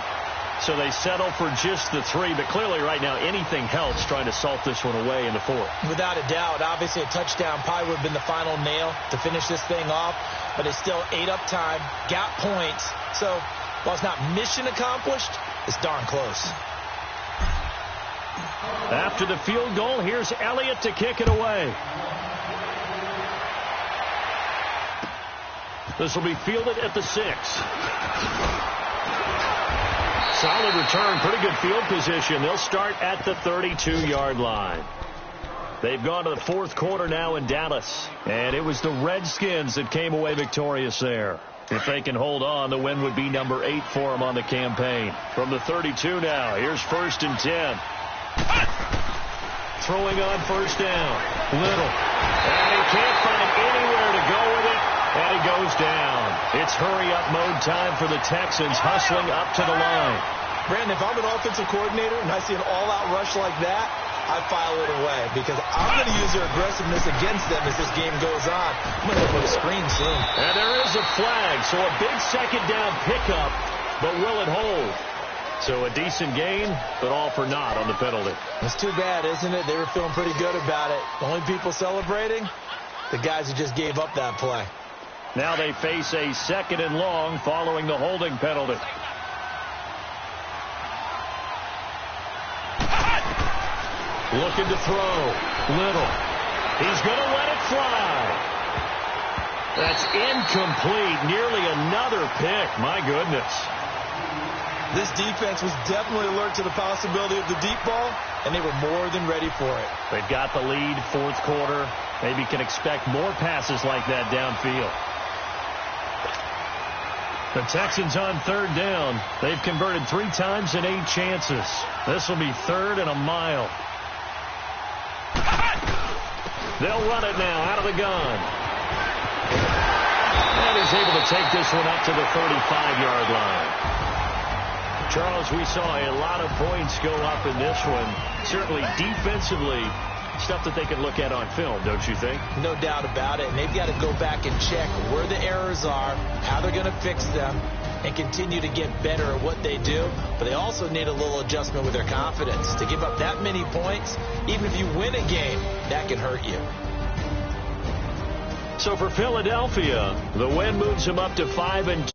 So they settle for just the 3. But clearly right now anything helps trying to salt this one away in the 4th. Without a doubt. Obviously a touchdown probably would have been the final nail to finish this thing off. But it's still ate up time. Got points. So while it's not mission accomplished, it's darn close. After the field goal, here's Elliott to kick it away. This will be fielded at the 6. Solid return, pretty good field position. They'll start at the 32-yard line. They've gone to the 4th quarter now in Dallas. And it was the Redskins that came away victorious there. If they can hold on, the win would be number 8 for them on the campaign. From the 32 now, here's 1st and 10. Throwing on 1st down. Little. And he can't find anywhere to go with it. And he goes down. It's hurry-up mode time for the Texans, hustling up to the line. Brandon, if I'm an offensive coordinator and I see an all-out rush like that, I file it away because I'm going to use their aggressiveness against them as this game goes on. I'm going to put a screen soon. And there is a flag, so a big second down pickup, but will it hold? So a decent gain, but all for naught on the penalty. It's too bad, isn't it? They were feeling pretty good about it. The only people celebrating, the guys who just gave up that play. Now they face a 2nd and long following the holding penalty. Looking to throw. Little. He's going to let it fly. That's incomplete. Nearly another pick. My goodness. This defense was definitely alert to the possibility of the deep ball, and they were more than ready for it. They've got the lead, 4th quarter. Maybe can expect more passes like that downfield. The Texans on 3rd down. They've converted 3 times in 8 chances. This will be 3rd and a mile. They'll run it now out of the gun. And he's able to take this one up to the 35-yard line. Charles, we saw a lot of points go up in this one. Certainly defensively, stuff that they can look at on film, don't you think? No doubt about it. And they've got to go back and check where the errors are, how they're going to fix them, and continue to get better at what they do. But they also need a little adjustment with their confidence. To give up that many points, even if you win a game, that can hurt you. So for Philadelphia, the win moves them up to 5-2.